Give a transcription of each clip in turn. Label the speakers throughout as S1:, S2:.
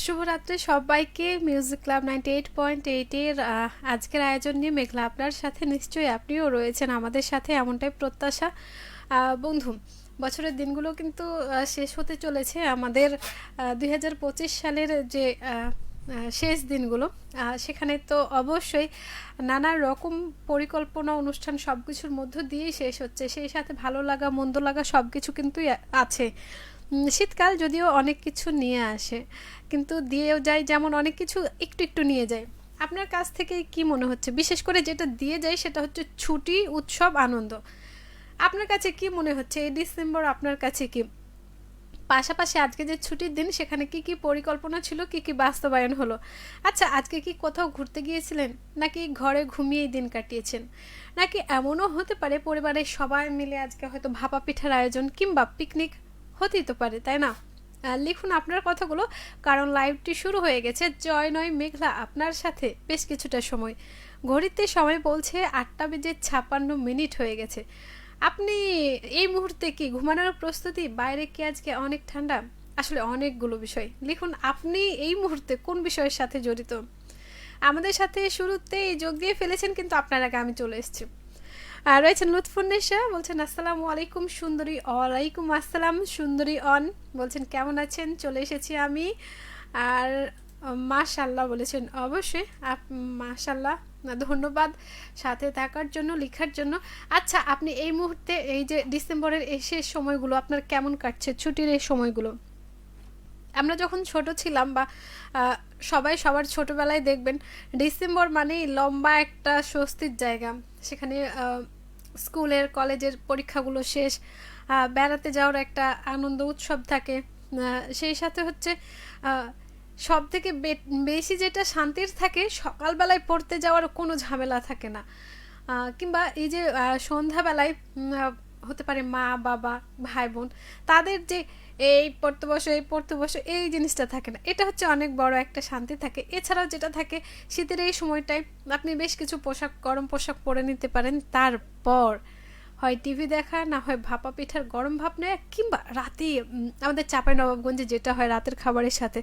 S1: শুভরাত্রি সবাইকে। Music club 98.8 এর আজকের আয়োজন নিয়ে মেঘলা আপনার সাথে, নিশ্চয়ই আপনিও রয়েছেন আমাদের সাথে, এমনটাই প্রত্যাশা। বন্ধু, বছরের দিনগুলো কিন্তু শেষ হতে চলেছে আমাদের। 2025 সালের যে শেষ দিনগুলো, সেখানে তো অবশ্যই নানা রকম পরিকল্পনা, অনুষ্ঠান সব কিছুর মধ্য দিয়েই শেষ হচ্ছে। সেই সাথে ভালো লাগা মন্দ লাগা সব কিছু কিন্তু আছে। শীতকাল যদিও অনেক কিছু নিয়ে আসে, কিন্তু দিয়েও যায়, যেমন অনেক কিছু একটু একটু নিয়ে যায়। আপনার কাছ থেকে কি মনে হচ্ছে? বিশেষ করে যেটা দিয়ে যায় সেটা হচ্ছে ছুটি, উৎসব, আনন্দ। আপনার কাছে কি মনে হচ্ছে এই ডিসেম্বর আপনার কাছে কি? পাশাপাশি আজকে যে ছুটির দিন, সেখানে কি কি পরিকল্পনা ছিল, কি কি বাস্তবায়ন হলো? আচ্ছা, আজকে কি কোথাও ঘুরতে গিয়েছিলেন, নাকি ঘরে ঘুমিয়েই দিন কাটিয়েছেন? নাকি এমনও হতে পারে পরিবারের সবাই মিলে আজকে হয়তো ভাপা পিঠার আয়োজন কিংবা পিকনিক হতেই তো পারে, তাই না? লিখুন আপনার কথাগুলো, কারণ লাইভটি শুরু হয়ে গেছে। জয় নয় মেঘলা আপনার সাথে বেশ কিছুটা সময়। ঘড়িতে সময় বলছে 8:56 হয়ে গেছে। আপনি এই মুহূর্তে কি ঘুমানোর প্রস্তুতি? বাইরে কি আজকে অনেক ঠান্ডা? আসলে অনেকগুলো বিষয়। লিখুন আপনি এই মুহূর্তে কোন বিষয়ের সাথে জড়িত। আমাদের সাথে শুরুতেই যোগ দিয়ে ফেলেছেন, কিন্তু আপনার আগে আমি চলে এসেছি। আর রয়েছেন লুৎফুন্নেসা, বলছেন আসসালামু আলাইকুম সুন্দরী। ওয়ালাইকুম আসসালাম সুন্দরী অন, বলছেন কেমন আছেন? চলে এসেছি আমি। আর মাশাল্লাহ বলেছেন, অবশ্যই মাশাল্লাহ, ধন্যবাদ সাথে থাকার জন্য, লেখার জন্য। আচ্ছা, আপনি এই মুহূর্তে এই যে ডিসেম্বরের এই শেষ সময়গুলো আপনার কেমন কাটছে, ছুটির এই সময়গুলো? আমরা যখন ছোট ছিলাম, বা সবাই সবার ছোটবেলায় দেখবেন ডিসেম্বর মানেই লম্বা একটা স্বস্তির জায়গা। সেখানে স্কুলের কলেজের পরীক্ষাগুলো শেষ, বেড়াতে যাওয়ার একটা আনন্দ উৎসব থাকে। সেই সাথে হচ্ছে সব থেকে বেশি যেটা শান্তির থাকে, সকালবেলায় পড়তে যাওয়ার কোনো ঝামেলা থাকে না। কিংবা এই যে সন্ধ্যাবেলায় হতে পারে মা বাবা ভাই বোন, তাদের যে এই পড়তে বসো এই পড়তে বসো এই জিনিসটা থাকে না। এটা হচ্ছে অনেক বড় একটা শান্তি থাকে। এছাড়াও যেটা থাকে, শীতের এই সময়টায় আপনি বেশ কিছু পোশাক, গরম পোশাক পরে নিতে পারেন। তারপর হয় টিভি দেখা, না হয় ভাপা পিঠার গরম ভাপ নেয়, কিংবা রাতে আমাদের চাঁপাইনবাবগঞ্জে যেটা হয় রাতের খাবারের সাথে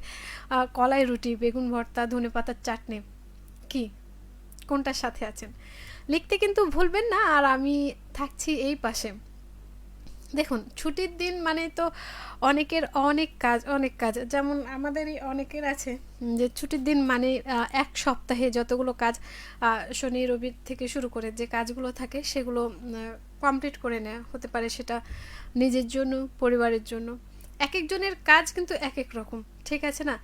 S1: কলাই রুটি, বেগুন ভর্তা, ধনেপাতার চাটনি। কি কোনটার সাথে আছেন লিখতে কিন্তু ভুলবেন না। আর আমি থাকছি এই পাশে। দেখুন, ছুটির দিন মানে তো অনেকের অনেক কাজ, অনেক কাজ। যেমন আমাদেরই অনেকের আছে যে ছুটির দিন মানে এক সপ্তাহে যতগুলো কাজ, শনি রবি থেকে শুরু করে যে কাজগুলো থাকে সেগুলো কমপ্লিট করে নেওয়া হতে পারে। সেটা নিজের জন্য, পরিবারের জন্য। এক একজনের কাজ কিন্তু এক এক রকম, ঠিক আছে না?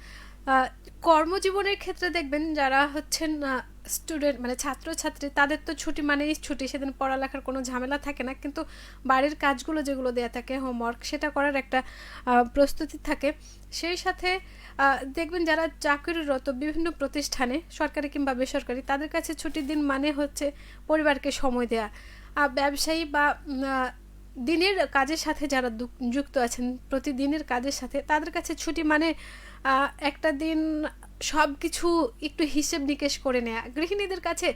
S1: কর্মজীবনের ক্ষেত্রে দেখবেন যারা হচ্ছেন স্টুডেন্ট, মানে ছাত্রছাত্রী, তাদের তো ছুটি মানেই ছুটি, সেদিন পড়ালেখার কোনো ঝামেলা থাকে না। কিন্তু বাড়ির কাজগুলো যেগুলো দেয়া থাকে, হোমওয়ার্ক, সেটা করার একটা প্রস্তুতি থাকে। সেই সাথে দেখবেন যারা চাকরিরত বিভিন্ন প্রতিষ্ঠানে, সরকারি কিংবা বেসরকারি, তাদের কাছে ছুটির দিন মানে হচ্ছে পরিবারকে সময় দেয়া। ব্যবসায়ী বা দিনের কাজের সাথে যারা যুক্ত আছেন, প্রতিদিনের কাজের সাথে, তাদের কাছে ছুটি মানে একটা দিন সব কিছু একটু হিসেব নিকেশ করে নেয়া। গৃহিণীদের কাছে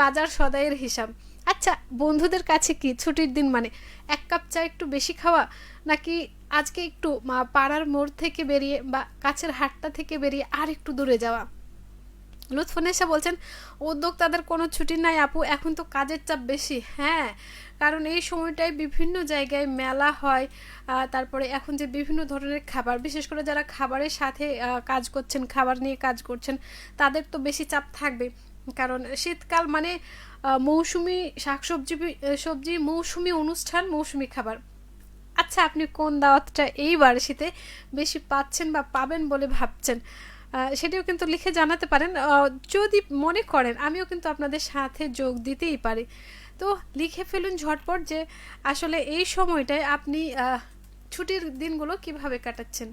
S1: বাজার সদাইয়ের হিসাব। আচ্ছা, বন্ধুদের কাছে কি ছুটির দিন মানে এক কাপ চা একটু বেশি খাওয়া, নাকি আজকে একটু পাড়ার মোড় থেকে বেরিয়ে বা কাছের হাটটা থেকে বেরিয়ে আর একটু দূরে যাওয়া? লুৎফুন্নেসা বলছেন উদ্যোক্তাদের কোনো ছুটি নাই আপু, এখন তো কাজের চাপ বেশি। হ্যাঁ, কারণ এই সময়টায় বিভিন্ন জায়গায় মেলা হয়। তারপরে এখন যে বিভিন্ন ধরনের খাবার, বিশেষ করে যারা খাবারের সাথে কাজ করছেন, খাবার নিয়ে কাজ করছেন, তাদের তো বেশি চাপ থাকবে। কারণ শীতকাল মানে মৌসুমি শাকসবজি, সবজি, মৌসুমি অনুষ্ঠান, মৌসুমি খাবার। আচ্ছা, আপনি কোন দাওয়াতটা এইবার শীতে বেশি পাচ্ছেন বা পাবেন বলে ভাবছেন? সেটিও কিন্তু লিখে জানাতে পারেন। যদি মনে করেন আমিও কিন্তু আপনাদের সাথে যোগ দিতেই পারি। তো লিখে ফেলুন ঝটপট যে আসলে এই সময়টায় আপনি ছুটির দিনগুলো কিভাবে কাটাচ্ছেন।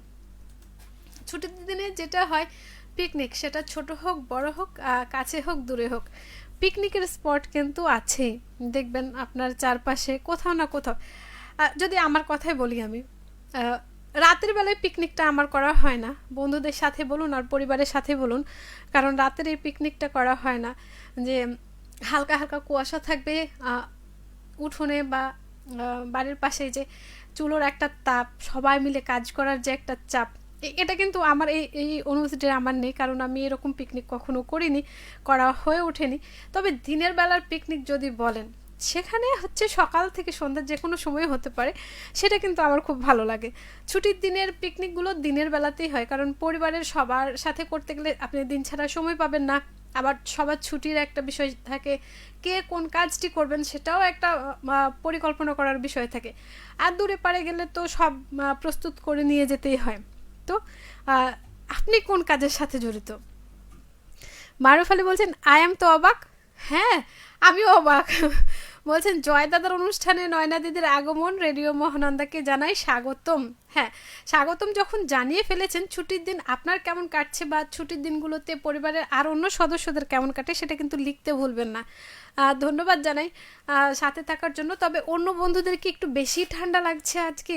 S1: ছুটির দিনে যেটা হয় পিকনিক, সেটা ছোট হোক বড় হোক, কাছে হোক দূরে হোক, পিকনিকের স্পট কিন্তু আছেই। দেখবেন আপনার চারপাশে কোথাও না কোথাও। যদি আমার কথাই বলি আমি, রাতের বেলায় পিকনিকটা আমার করা হয় না। বন্ধুদের সাথে বলুন আর পরিবারের সাথে বলুন, কারণ রাতের এই পিকনিকটা করা হয় না। যে হালকা হালকা কুয়াশা থাকবে উঠোনে, বা বাড়ির পাশে যে চুলোর একটা তাপ, সবাই মিলে কাজ করার যে একটা চাপ, এটা কিন্তু আমার এই এই অনুভূতিটা আমার নেই, কারণ আমি এরকম পিকনিক কখনো করিনি, করা হয়ে ওঠেনি। তবে দিনের বেলার পিকনিক যদি বলেন, সেখানে হচ্ছে সকাল থেকে সন্ধ্যা যে কোনো সময় হতে পারে, সেটা কিন্তু আমার খুব ভালো লাগে। ছুটির দিনের পিকনিকগুলো দিনের বেলাতেই হয়, কারণ পরিবারের সবার সাথে করতে গেলে আপনি দিন ছাড়া সময় পাবেন না। আবার সবার ছুটির একটা বিষয় থাকে, কে কোন কাজটি করবেন সেটাও একটা পরিকল্পনা করার বিষয় থাকে। আর দূরে পারে গেলে তো সব প্রস্তুত করে নিয়ে যেতেই হয়। তো আহ, আপনি কোন কাজের সাথে জড়িত? মারুফ আলী বলছেন আই এম তো অবাক। হ্যাঁ, আমিও অবাক। বলছেন জয় দাদার অনুষ্ঠানে নয়না দিদির আগমন, রেডিও মহানন্দাকে জানাই স্বাগতম। হ্যাঁ, স্বাগতম যখন জানিয়ে ফেলেছেন, ছুটির দিন আপনার কেমন কাটছে বা ছুটির দিনগুলোতে পরিবারের আর অন্য সদস্যদের কেমন কাটে সেটা কিন্তু লিখতে ভুলবেন না। ধন্যবাদ জানাই সাথে থাকার জন্য। তবে অন্য বন্ধুদের কি একটু বেশি ঠান্ডা লাগছে আজকে?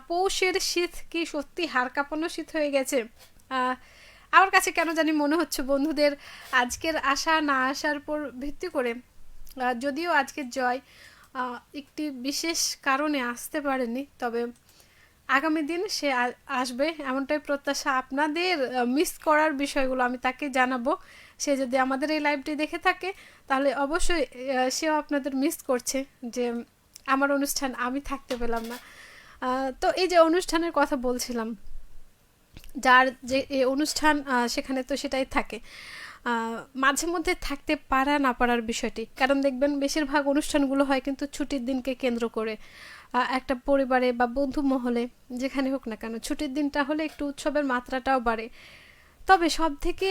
S1: পৌষের শীত কি সত্যি হাড় কাঁপানো শীত হয়ে গেছে? আহ, আমার কাছে কেন জানি মনে হচ্ছে বন্ধুদের আজকের আসা না আসার উপর ভিত্তি করে, যদিও আজকের জয় একটি বিশেষ কারণে আসতে পারেনি, তবে আগামী দিন সে আসবে এমনটাই প্রত্যাশা। আপনাদের মিস করার বিষয়গুলো আমি তাকে জানাবো। সে যদি আমাদের এই লাইভটি দেখে থাকে, তাহলে অবশ্যই সেও আপনাদের মিস করছে যে আমার অনুষ্ঠান আমি থাকতে পেলাম না। তো এই যে অনুষ্ঠানের কথা বলছিলাম, যার যে এই অনুষ্ঠান সেখানে তো সেটাই থাকে। মাঝে মধ্যে থাকতে পারা না পারার বিষয়টি, কারণ দেখবেন বেশিরভাগ অনুষ্ঠানগুলো হয় কিন্তু ছুটির দিনকে কেন্দ্র করে। একটা পরিবারে বা বন্ধু মহলে যেখানে হোক না কেন, ছুটির দিনটা হলে একটু উৎসবের মাত্রাটাও বাড়ে। তবে সব থেকে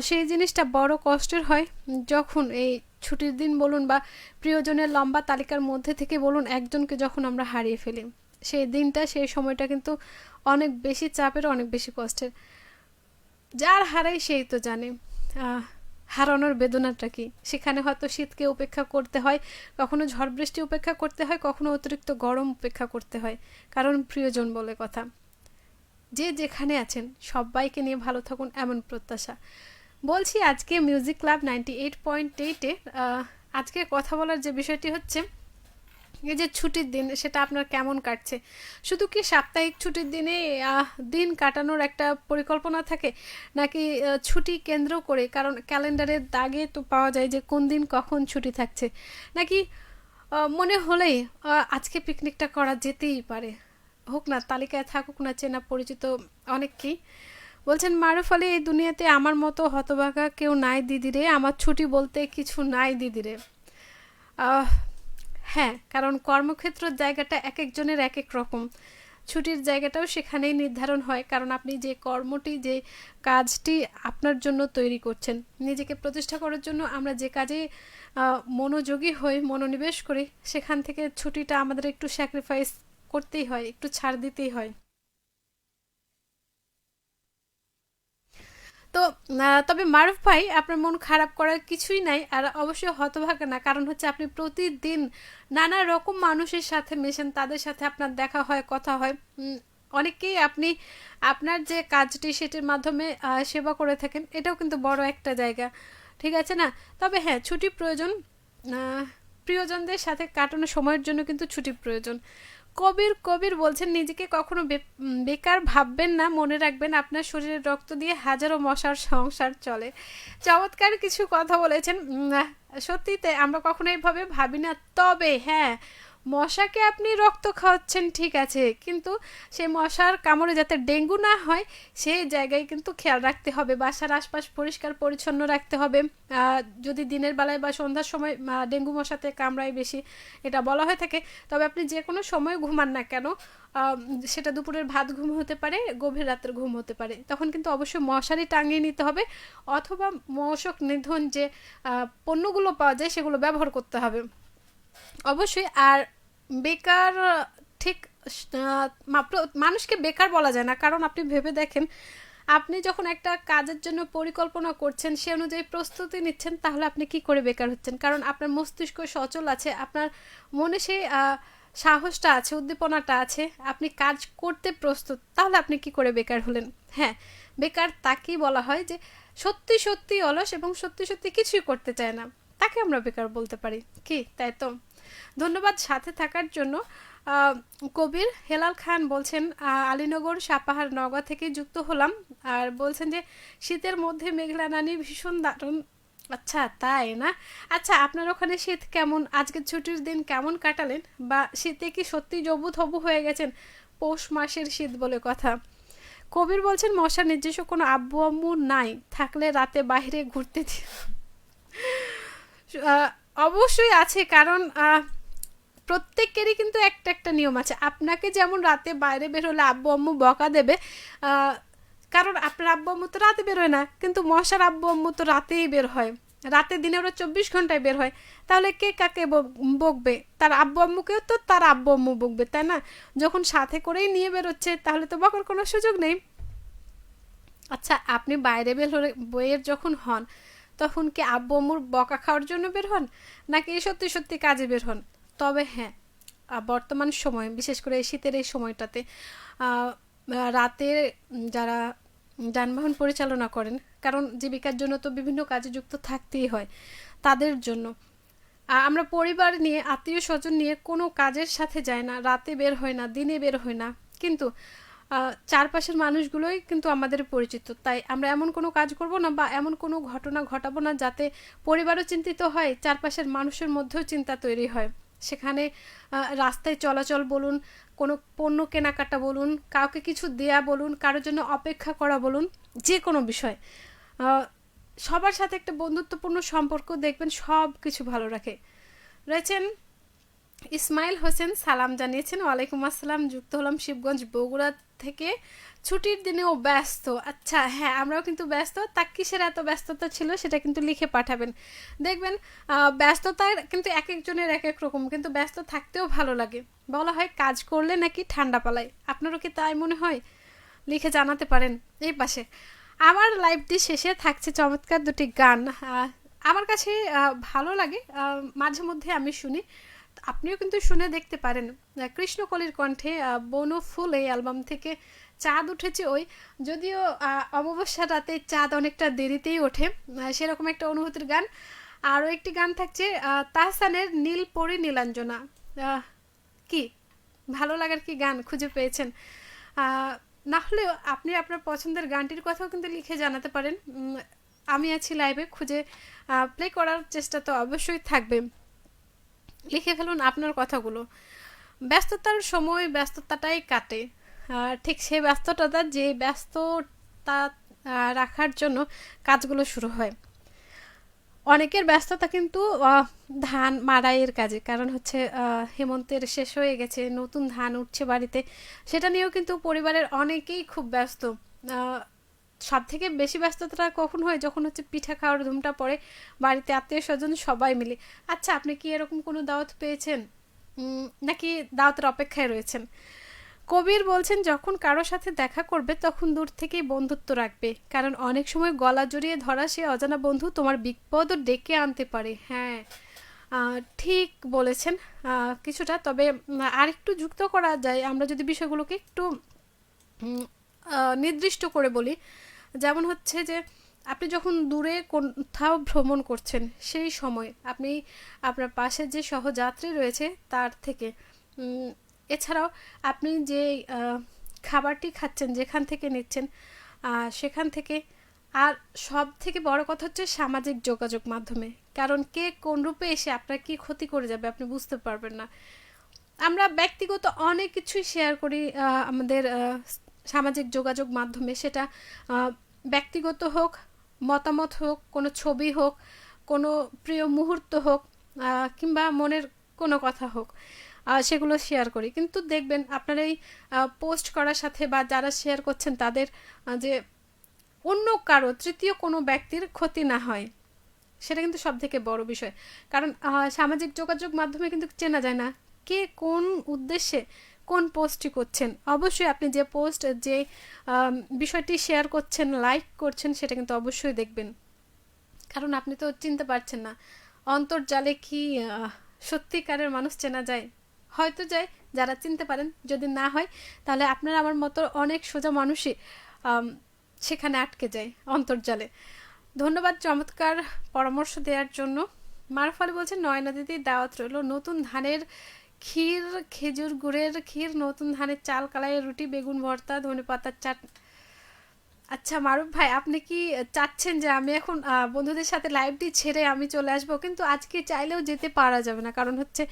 S1: সেই জিনিসটা বড় কষ্টের হয় যখন এই ছুটির দিন বলুন বা প্রিয়জনের লম্বা তালিকার মধ্যে থেকে বলুন একজনকে যখন আমরা হারিয়ে ফেলি, সেই দিনটা সেই সময়টা কিন্তু অনেক বেশি চাপের, অনেক বেশি কষ্টের। যার হারাই সেই তো জানে হারানোর বেদনাটা কি। সেখানে হয়তো শীতকে উপেক্ষা করতে হয়, কখনো ঝড় বৃষ্টি উপেক্ষা করতে হয়, কখনো অতিরিক্ত গরম উপেক্ষা করতে হয়, কারণ প্রিয়জন বলে কথা। যে যেখানে আছেন সবাইকে নিয়ে ভালো থাকুন এমন প্রত্যাশা। বলছি আজকে মিউজিক ক্লাব 98.8-এ আজকে কথা বলার যে বিষয়টি হচ্ছে, এই যে ছুটির দিন সেটা আপনার কেমন কাটছে? শুধু কি সাপ্তাহিক ছুটির দিনে দিন কাটানোর একটা পরিকল্পনা থাকে, নাকি ছুটি কেন্দ্র করে, কারণ ক্যালেন্ডারের দাগে তো পাওয়া যায় যে কোন দিন কখন ছুটি থাকছে, নাকি মনে হলেই আজকে পিকনিকটা করা যেতেই পারে, হোক না তালিকায় থাকুক না চেনা পরিচিত অনেককেই। বলছেন মারুফ আলী, এই দুনিয়াতে আমার মতো হতভাগা কেউ নাই দিদিরে, আমার ছুটি বলতে কিছু নাই দিদিরে। আহ হ্যাঁ, কারণ কর্মক্ষেত্রের জায়গাটা এক একজনের এক এক রকম। ছুটির জায়গাটাও সেখানেই নির্ধারণ হয়, কারণ আপনি যে কর্মটি, যে কাজটি আপনার জন্য তৈরি করছেন, নিজেকে প্রতিষ্ঠা করার জন্য আমরা যে কাজে মনোযোগী হই, মনোনিবেশ করি, সেখান থেকে ছুটিটা আমাদের একটু স্যাক্রিফাইস করতেই হয়, একটু ছাড় দিতেই হয়। তো তবে মারুফ ভাই, আপনার মন খারাপ করার কিছুই নাই, আর অবশ্যই হতভাগা না, কারণ হচ্ছে আপনি প্রতিদিন নানা রকম মানুষের সাথে মেশেন, তাদের সাথে আপনার দেখা হয়, কথা হয়। অনেককেই আপনি আপনার যে কাজটি সেটির মাধ্যমে সেবা করে থাকেন, এটাও কিন্তু বড় একটা জায়গা, ঠিক আছে না? তবে হ্যাঁ, ছুটি প্রয়োজন। আহ, প্রিয়জনদের সাথে কাটানো সময়ের জন্য কিন্তু ছুটি প্রয়োজন। কবির কবির বলছেন নিজেকে কখনো বেকার ভাববেন না, মনে রাখবেন আপনার শরীরের রক্ত দিয়ে হাজারো মশার সংসার চলে। চমৎকার কিছু কথা বলেছেন। সত্যিতে আমরা কখনো এইভাবে ভাবি না। তবে হ্যাঁ, মশাকে আপনি রক্ত খাওয়াচ্ছেন ঠিক আছে, কিন্তু সেই মশার কামড়ে যাতে ডেঙ্গু না হয় সেই জায়গায় কিন্তু খেয়াল রাখতে হবে। বাসার আশপাশ পরিষ্কার পরিচ্ছন্ন রাখতে হবে। যদি দিনের বেলায় বা সন্ধ্যার সময় ডেঙ্গু মশাতে কামড়ায় বেশি, এটা বলা হয়ে থাকে। তবে আপনি যে কোনো সময় ঘুমান না কেন, সেটা দুপুরের ভাত ঘুম হতে পারে, গভীর রাতের ঘুম হতে পারে, তখন কিন্তু অবশ্যই মশারি টাঙিয়ে নিতে হবে, অথবা মশক নিধন যে পণ্যগুলো পাওয়া যায় সেগুলো ব্যবহার করতে হবে অবশ্যই। আর বেকার, ঠিক মানুষকে বেকার বলা যায় না, কারণ আপনি ভেবে দেখেন, আপনি যখন একটা কাজের জন্য পরিকল্পনা করছেন, সে অনুযায়ী প্রস্তুতি নিচ্ছেন, তাহলে আপনি কি করে বেকার হচ্ছেন? কারণ আপনার মস্তিষ্ক সচল আছে, আপনার মনে সেই সাহসটা আছে, উদ্দীপনাটা আছে, আপনি কাজ করতে প্রস্তুত, তাহলে আপনি কি করে বেকার হলেন? হ্যাঁ, বেকার তাকেই বলা হয় যে সত্যি সত্যি অলস এবং সত্যি সত্যি কিছুই করতে চায় না, তাকে আমরা বেকার বলতে পারি। কি তাই তো? ধন্যবাদ সাথে থাকার জন্য। আহ, কবির হেলাল খান বলছেন আলীনগর সাপাহার নওগাঁ থেকে যুক্ত হলাম। আর বলছেন যে শীতের মধ্যে মেঘলা নানি ভীষণ দারুণ। আচ্ছা তাই না? আচ্ছা আপনার ওখানে শীত কেমন, আজকের ছুটির দিন কেমন কাটালেন, বা শীতে কি সত্যি জবু থবু হয়ে গেছেন? পৌষ মাসের শীত বলে কথা। কবির বলছেন মশার নিজস্ব কোনো আব্বু আম্মু নাই, থাকলে রাতে বাইরে ঘুরতে আহ, অবশ্যই আছে, কারণ প্রত্যেকেরই কিন্তু একটা একটা নিয়ম আছে। আপনাকে যেমন রাতে বাইরে বের হলে আব্বু আম্মু বকা দেবে, আহ, কারণ আপনার আব্বু আম্মু তো রাতে বের হয় না, কিন্তু মশার আব্বু আম্মু তো রাতেই বের হয়। রাতে দিনে ওরা 24 ঘন্টায় বের হয়। তাহলে কে কাকে বকবে? তার আব্বু আম্মুকেও তো তার আব্বু আম্মু বকবে, তাই না? যখন সাথে করেই নিয়ে বেরোচ্ছে তাহলে তো বকার কোনো সুযোগ নেই। আচ্ছা আপনি বাইরে বের হলে বইয়ের যখন হন, তখন কি আব্বু আম্মুর বকা খাওয়ার জন্য বের হন, নাকি সত্যি সত্যি কাজে বের হন? তবে হ্যাঁ, বর্তমান সময়ে বিশেষ করে এই শীতের এই সময়টাতে আহ, রাতে যারা যানবাহন পরিচালনা করেন, কারণ জীবিকার জন্য তো বিভিন্ন কাজে যুক্ত থাকতেই হয়, তাদের জন্য আমরা পরিবার নিয়ে আত্মীয় স্বজন নিয়ে কোনো কাজের সাথে যাই না, রাতে বের হয় না, দিনে বের হয় না, কিন্তু চারপাশের মানুষগুলোই কিন্তু আমাদের পরিচিত, তাই আমরা এমন কোনো কাজ করব না বা এমন কোনো ঘটনা ঘটাবো না যাতে পরিবারও চিন্তিত হয়, চারপাশের মানুষের মধ্যেও চিন্তা তৈরি হয়। সেখানে রাস্তায় চলাচল বলুন, কোনো পণ্য কেনাকাটা বলুন, কাউকে কিছু দেয়া বলুন, কারোর জন্য অপেক্ষা করা বলুন, যে কোনো বিষয় আহ, সবার সাথে একটা বন্ধুত্বপূর্ণ সম্পর্ক দেখবেন সব কিছু ভালো রাখে। রয়েছেন ইসমাইল হোসেন, সালাম জানিয়েছেন। ওয়ালাইকুম আসসালাম, যুক্ত হলাম শিবগঞ্জ বগুড়া থেকে। ছুটির দিনেও ব্যস্ত? আচ্ছা হ্যাঁ, আমরাও কিন্তু ব্যস্ত। তা কিসের এত ব্যস্ততা ছিল সেটা কিন্তু লিখে পাঠাবেন। দেখবেন ব্যস্ততার কিন্তু এক একজনের এক এক রকম, কিন্তু ব্যস্ত থাকতেও ভালো লাগে। বলা হয় কাজ করলে নাকি ঠান্ডা পালায়, আপনারও কি তাই মনে হয়? লিখে জানাতে পারেন। এই পাশে আমার লাইভটি শেষে থাকছে চমৎকার দুটি গান, আমার কাছে ভালো লাগে, মাঝে মধ্যে আমি শুনি, আপনিও কিন্তু শুনে দেখতে পারেন। কৃষ্ণকলির কণ্ঠে বনু ফুল এই অ্যালবাম থেকে চাঁদ উঠেছে ওই, যদিও অমাবস্যা রাতে চাঁদ অনেকটা দেরিতেই ওঠে, সেরকম একটা অনুভূতির গান। আরও একটি গান থাকছে তাহসানের নীল পরি নীলাঞ্জনা। কি ভালো লাগার কি গান খুঁজে পেয়েছেন? না হলেও আপনি আপনার পছন্দের গানটির কথাও কিন্তু লিখে জানাতে পারেন। আমি আছি লাইভে, খুঁজে প্লে করার চেষ্টা তো অবশ্যই থাকবে। লিখে ফেলুন আপনার কথাগুলো। ব্যস্ততার সময় ব্যস্ততাটাই কাটে, ঠিক সেই ব্যস্ততা যে ব্যস্ততা রাখার জন্য কাজগুলো শুরু হয়। অনেকের ব্যস্ততা কিন্তু ধান মাড়াইয়ের কাজে, কারণ হচ্ছে হেমন্তের শেষ হয়ে গেছে, নতুন ধান উঠছে বাড়িতে, সেটা নিয়েও কিন্তু পরিবারের অনেকেই খুব ব্যস্ত। সব থেকে বেশি ব্যস্ততাটা কখন হয়? যখন হচ্ছে পিঠা খাওয়ার ধুমটা পড়ে বাড়িতে, আত্মীয় স্বজন সবাই মিলে। আচ্ছা আপনি কি এরকম কোনো দাওয়াত পেয়েছেন, নাকি দাওয়াতের অপেক্ষায় রয়েছেন? কবির বলছেন যখন কারোর সাথে দেখা করবে তখন দূর থেকেই বন্ধুত্ব রাখবে, কারণ অনেক সময় গলা জড়িয়ে ধরা সে অজানা বন্ধু তোমার বিপদও ডেকে আনতে পারে। হ্যাঁ, ঠিক বলেছেন কিছুটা, তবে আরেকটু যুক্ত করা যায় আমরা যদি বিষয়গুলোকে একটু নির্দিষ্ট করে বলি। যেমন হচ্ছে যে আপনি যখন দূরে কোথাও ভ্রমণ করছেন, সেই সময় আপনি আপনার পাশে যে সহযাত্রী রয়েছে তার থেকে, এছাড়াও আপনি যে খাবারটি খাচ্ছেন যেখান থেকে নিচ্ছেন সেখান থেকে, আর সব থেকে বড় কথা হচ্ছে সামাজিক যোগাযোগ মাধ্যমে, কারণ কে কোন রূপে এসে আপনার কি ক্ষতি করে যাবে আপনি বুঝতে পারবেন না। আমরা ব্যক্তিগত অনেক কিছুই শেয়ার করি আমাদের সামাজিক যোগাযোগ মাধ্যমে, সেটা ব্যক্তিগত হোক, মতামত হোক, কোনো ছবি হোক, কোনো প্রিয় মুহূর্ত হোক, কিংবা মনের কোনো কথা হোক, সেগুলো শেয়ার করি। কিন্তু দেখবেন আপনার এই পোস্ট করার সাথে বা যারা শেয়ার করছেন তাদের যে অন্য কারো তৃতীয় কোনো ব্যক্তির ক্ষতি না হয়, সেটা কিন্তু সব থেকে বড় বিষয়। কারণ সামাজিক যোগাযোগ মাধ্যমে কিন্তু চেনা যায় না কে কোন উদ্দেশ্যে কোন পোস্টটি করছেন। অবশ্যই আপনি যে পোস্ট যে বিষয়টি শেয়ার করছেন, লাইক করছেন, সেটা কিন্তু অবশ্যই দেখবেন, কারণ আপনি তো চিনতে পারছেন না অন্তর্জালে কি সত্যিকারের মানুষ চেনা যায়। হয়তো যায় যারা চিনতে পারেন, যদি না হয় তাহলে আপনার আমার মতো অনেক সোজা মানুষই সেখানে আটকে যায় অন্তর্জালে। ধন্যবাদ চমৎকার পরামর্শ দেওয়ার জন্য। মারফালি বলছেন নয়না দিদি দাওয়াত রইল, নতুন ধানের ক্ষীর, খেজুর গুড়ের ক্ষীর, নতুন ধানের চাল, কালাইয়ের রুটি, বেগুন ভর্তা, ধনেপাতার চাট। আচ্ছা মারুফ ভাই, আপনি কি চাচ্ছেন যে আমি এখন বন্ধুদের সাথে লাইভটি ছেড়ে আমি চলে আসবো? কিন্তু আজকে চাইলেও যেতে পারা যাবে না, কারণ হচ্ছে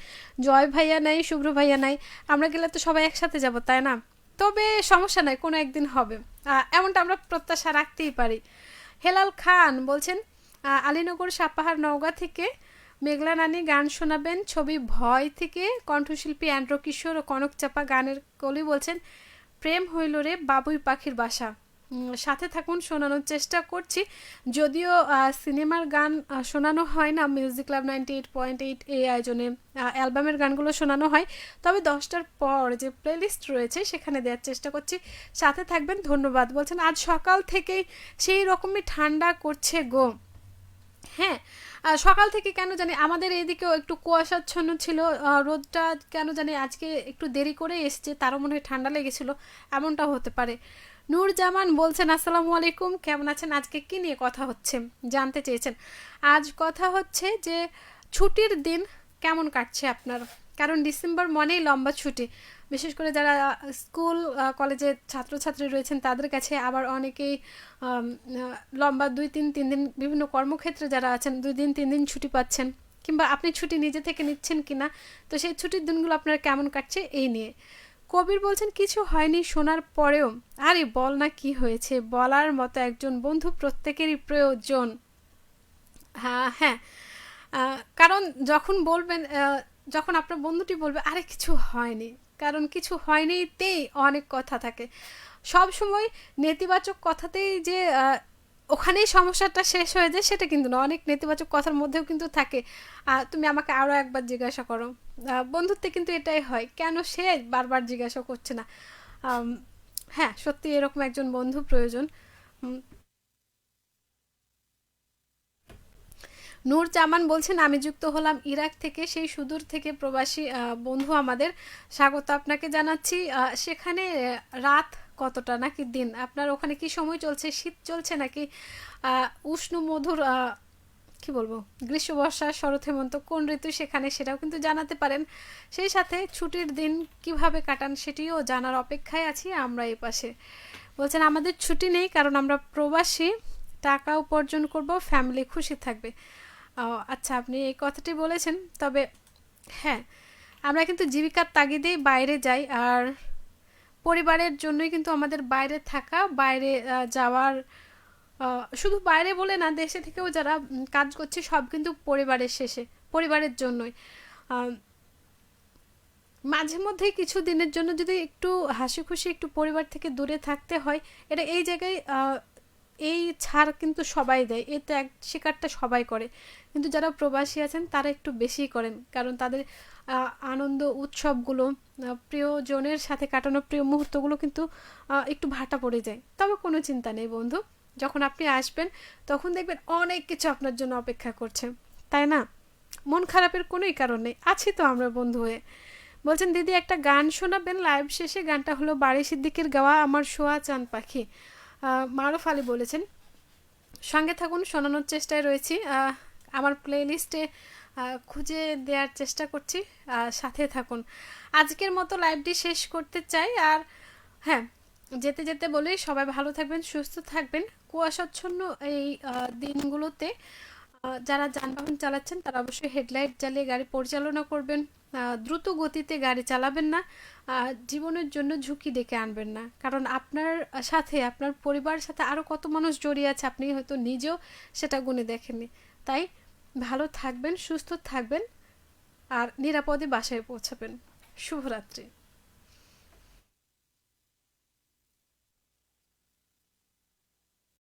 S1: জয় ভাইয়া নাই, শুভ্র ভাইয়া নাই। আমরা গেলে তো সবাই একসাথে যাব, তাই না? তবে সমস্যা নাই, কোনো একদিন হবে। এমনটা আমরা প্রত্যাশা রাখতেই পারি। হেলাল খান বলছেন আলীনগর, সাপাহার, নওগাঁ থেকে মেঘলা নানি গান শোনাবেন। ছবি ভয় থেকে কণ্ঠশিল্পী অ্যান্ড্র কিশোর ও কনক চাপা। গানের কলি বলছেন প্রেম হইল রে বাবুই পাখির বাসা। সাথে থাকুন, শোনানোর চেষ্টা করছি। যদিও সিনেমার গান শোনানো হয় না মিউজিক ক্লাব 98.8 এই আয়োজনে, অ্যালবামের গানগুলো শোনানো হয়। তবে 10টার পর যে প্লেলিস্ট রয়েছে সেখানে দেওয়ার চেষ্টা করছি। সাথে থাকবেন, ধন্যবাদ। বলছেন আজ সকাল থেকেই সেই রকমই ঠান্ডা করছে গো। হ্যাঁ, সকাল থেকে কেন জানি আমাদের এইদিকেও একটু কুয়াশাচ্ছন্ন ছিল। রোদটা কেন জানি আজকে একটু দেরি করে এসছে, তারও মনে হয় ঠান্ডা লেগেছিল, এমনটাও হতে পারে। নূর জামান বলছেন আসসালামু আলাইকুম, কেমন আছেন? আজকে কি নিয়ে কথা হচ্ছে জানতে চেয়েছেন? আজ কথা হচ্ছে যে ছুটির দিন কেমন কাটছে আপনার, কারণ ডিসেম্বর মনেই লম্বা ছুটি। বিশেষ করে যারা স্কুল কলেজে ছাত্রছাত্রী রয়েছেন তাদের কাছে, আবার অনেকেই লম্বা 2-3 দিন বিভিন্ন কর্মক্ষেত্রে যারা আছেন 2 দিন 3 দিন ছুটি পাচ্ছেন, কিংবা আপনি ছুটি নিজে থেকে নিচ্ছেন কিনা। তো সেই ছুটির দিনগুলো আপনার কেমন কাটছে এই নিয়ে। কবির বলছেন কিছু হয়নি শোনার পরেও। আরে বল না কি হয়েছে, বলার মতো একজন বন্ধু প্রত্যেকেরই প্রয়োজন। হ্যাঁ হ্যাঁ, কারণ যখন বলবেন, যখন আপনার বন্ধুটি বলবে আরে কিছু হয়নি, কারণ কিছু হয়নিতেই অনেক কথা থাকে। সব সময় নেতিবাচক কথাতেই যে ওখানেই সমস্যাটা শেষ হয়ে যায় সেটা কিন্তু না, অনেক নেতিবাচক কথার মধ্যেও কিন্তু থাকে। তুমি আমাকে আরও একবার জিজ্ঞাসা করো। বন্ধুত্বে কিন্তু এটাই হয়, কেন সে বারবার জিজ্ঞাসা করছে না। হ্যাঁ, সত্যি এরকম একজন বন্ধু প্রয়োজন। নূর জামান বলছেন আমি যুক্ত হলাম ইরাক থেকে, সেই সুদূর থেকে প্রবাসী বন্ধু আমাদের স্বাগত আপনাকে জানাচ্ছি। সেখানে রাত কতটা নাকি দিন? আপনার ওখানে কি সময় চলছে? শীত চলছে নাকি উষ্ণ মধুর কি বলবো, গ্রীষ্ম, বর্ষা, শরৎ, হেমন্ত কোন ঋতু সেখানে, সেটাও কিন্তু জানাতে পারেন। সেই সাথে ছুটির দিন কিভাবে কাটান সেটিও জানার অপেক্ষায় আছি আমরা এই পাশে। বলছেন আমাদের ছুটি নেই কারণ আমরা প্রবাসী, টাকা উপার্জন করব, ফ্যামিলি খুশি থাকবে। আচ্ছা, আপনি এই কথাটি বলেছেন। তবে হ্যাঁ, আমরা কিন্তু জীবিকার তাগিদেই বাইরে যাই, আর পরিবারের জন্যই কিন্তু আমাদের বাইরে থাকা, বাইরে যাওয়ার। শুধু বাইরে বলে না, দেশে থেকেও যারা কাজ করছে সব কিন্তু পরিবারের শেষে, পরিবারের জন্যই। মাঝে মধ্যেই কিছু দিনের জন্য যদি একটু হাসি খুশি একটু পরিবার থেকে দূরে থাকতে হয়, এটা এই জায়গায় এই ছাড় কিন্তু সবাই দেয়, এই ত্যাগ স্বীকারটা সবাই করে। কিন্তু যারা প্রবাসী আছেন তারা একটু বেশিই করেন, কারণ তাদের আনন্দ উৎসবগুলো, প্রিয়জনের সাথে কাটানো প্রিয় মুহূর্তগুলো কিন্তু একটু ভাটা পড়ে যায়। তবে কোনো চিন্তা নেই বন্ধু, যখন আপনি আসবেন তখন দেখবেন অনেক কিছু আপনার জন্য অপেক্ষা করছে, তাই না? মন খারাপের কোনোই কারণ নেই, আছি তো আমরা বন্ধু হয়ে। বলছেন দিদি একটা গান শোনাবেন লাইভ শেষে? গানটা হলো বাড়ি সিদ্দিকের গাওয়া আমার শোয়া চাঁদ পাখি। মারুফ আলী বলেছেন। সঙ্গে থাকুন, শোনানোর চেষ্টায় রয়েছি। আমার প্লে লিস্টে খুঁজে দেওয়ার চেষ্টা করছি, সাথে থাকুন। আজকের মতো লাইভটি শেষ করতে চাই। আর হ্যাঁ, যেতে যেতে বলি সবাই ভালো থাকবেন, সুস্থ থাকবেন। কুয়াশাচ্ছন্ন এই দিনগুলোতে যারা যানবাহন চালাচ্ছেন তারা অবশ্যই হেডলাইট জ্বালিয়ে গাড়ি পরিচালনা করবেন। দ্রুত গতিতে গাড়ি চালাবেন না। জীবনের জন্য ঝুঁকি ডেকে আনবেন না, কারণ আপনার সাথে আপনার পরিবারের সাথে আরও কত মানুষ জড়িয়ে আছে আপনি হয়তো নিজেও সেটা গুণে দেখেননি। তাই ভালো থাকবেন, সুস্থ থাকবেন, আর নিরাপদে বাসায় পৌঁছাবেন। শুভরাত্রি।